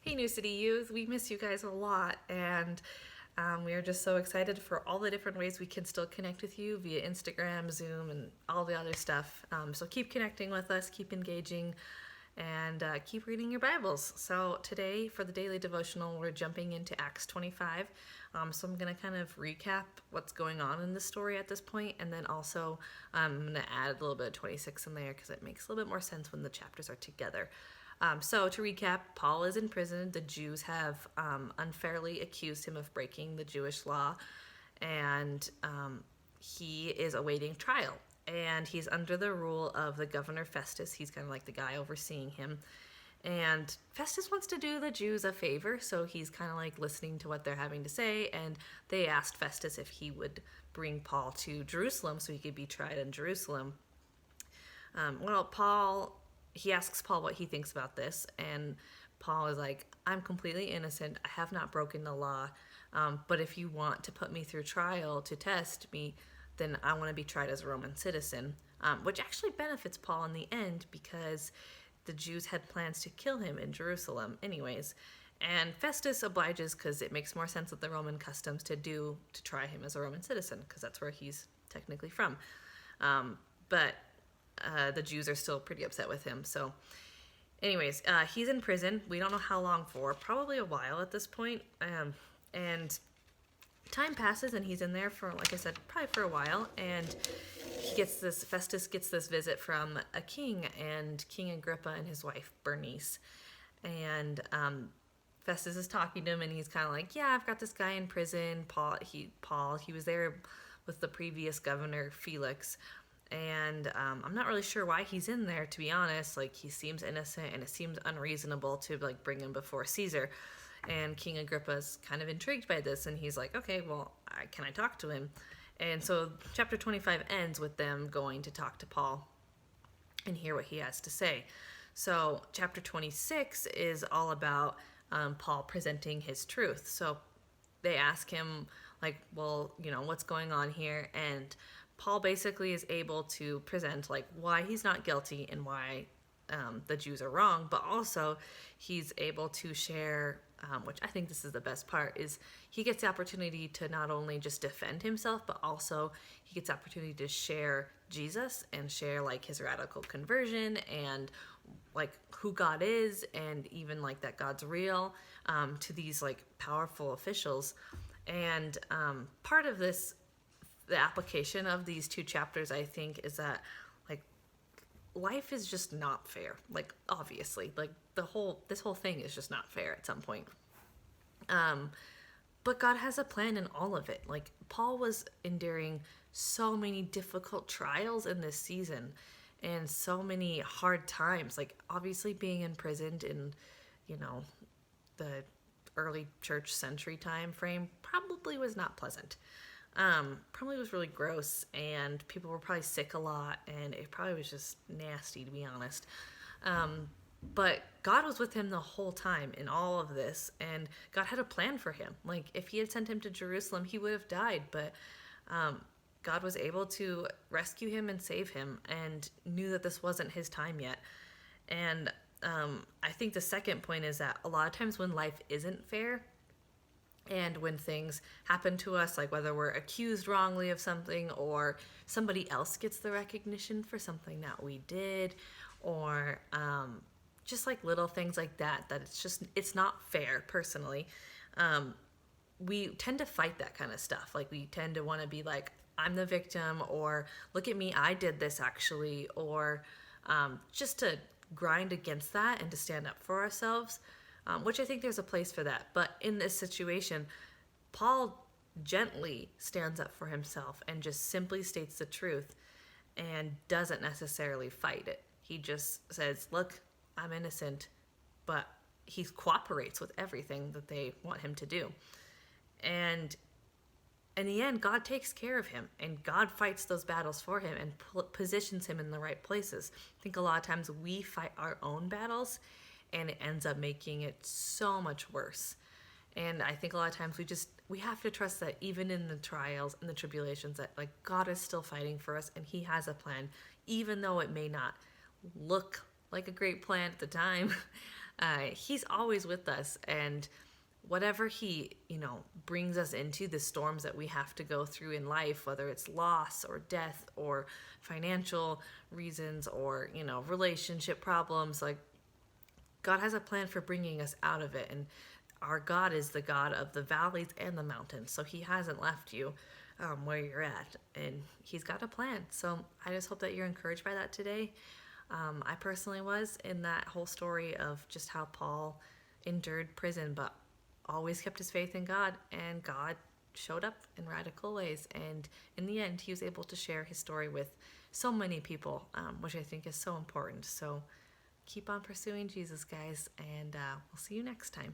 Hey, New City Youth, we miss you guys a lot, and we are just so excited for all the different ways we can still connect with you via Instagram, Zoom, and all the other stuff. So keep connecting with us, keep engaging, and keep reading your Bibles. So today, for the daily devotional, we're jumping into Acts 25. So I'm going to kind of recap what's going on in the story at this point, and then also I'm going to add a little bit of 26 in there because it makes a little bit more sense when the chapters are together. So to recap, Paul is in prison. The Jews have unfairly accused him of breaking the Jewish law, and he is awaiting trial. And he's under the rule of the governor Festus. He's kind of like the guy overseeing him. And Festus wants to do the Jews a favor, so he's kind of like listening to what they're having to say. And they asked Festus if he would bring Paul to Jerusalem so he could be tried in Jerusalem. He asks Paul what he thinks about this, and Paul is like, I'm completely innocent. I have not broken the law, but if you want to put me through trial to test me, then I want to be tried as a Roman citizen, which actually benefits Paul in the end because the Jews had plans to kill him in Jerusalem anyways. And Festus obliges because it makes more sense with the Roman customs to try him as a Roman citizen because that's where he's technically from. But the Jews are still pretty upset with him. So anyways, he's in prison. We don't know how long for, probably a while at this point. And time passes and he's in there for, like I said, probably for a while. And Festus gets this visit from a king, and King Agrippa and his wife Bernice. And Festus is talking to him, and he's kind of like, yeah, I've got this guy in prison, Paul, he was there with the previous governor, Felix. And I'm not really sure why he's in there, to be honest. Like, he seems innocent, and it seems unreasonable to, like, bring him before Caesar. And King Agrippa's kind of intrigued by this, and he's like, okay, well, can I talk to him? And so chapter 25 ends with them going to talk to Paul and hear what he has to say. So chapter 26 is all about Paul presenting his truth. So they ask him, like, well, what's going on here? And Paul basically is able to present like why he's not guilty and why the Jews are wrong, but also he's able to share, which I think this is the best part, is he gets the opportunity to not only just defend himself, but also he gets the opportunity to share Jesus and share like his radical conversion and like who God is, and even like that God's real, to these like powerful officials. And part of this, the application of these two chapters, I think, is that like life is just not fair. Like, obviously, like this whole thing is just not fair at some point. But God has a plan in all of it. Like, Paul was enduring so many difficult trials in this season and so many hard times. Like, obviously being imprisoned in, the early church century time frame probably was not pleasant. Probably was really gross, and people were probably sick a lot, and it probably was just nasty, to be honest. But God was with him the whole time in all of this, and God had a plan for him. Like, if he had sent him to Jerusalem, he would have died, but God was able to rescue him and save him, and knew that this wasn't his time yet. And I think the second point is that a lot of times when life isn't fair, and when things happen to us, like whether we're accused wrongly of something or somebody else gets the recognition for something that we did, or just like little things like that it's not fair personally. We tend to fight that kind of stuff. Like, we tend to want to be like, I'm the victim, or look at me, I did this actually, or just to grind against that and to stand up for ourselves. Which I think there's a place for that. But in this situation, Paul gently stands up for himself and just simply states the truth and doesn't necessarily fight it. He just says, look, I'm innocent, but he cooperates with everything that they want him to do. And in the end, God takes care of him, and God fights those battles for him and positions him in the right places. I think a lot of times we fight our own battles, and it ends up making it so much worse. And I think a lot of times we have to trust that even in the trials and the tribulations, that like God is still fighting for us, and he has a plan, even though it may not look like a great plan at the time. He's always with us, and whatever he, brings us into, the storms that we have to go through in life, whether it's loss or death or financial reasons or, relationship problems, like God has a plan for bringing us out of it. And our God is the God of the valleys and the mountains. So he hasn't left you where you're at, and he's got a plan. So I just hope that you're encouraged by that today. I personally was in that whole story of just how Paul endured prison, but always kept his faith in God, and God showed up in radical ways. And in the end, he was able to share his story with so many people, which I think is so important. So keep on pursuing Jesus, guys, and we'll see you next time.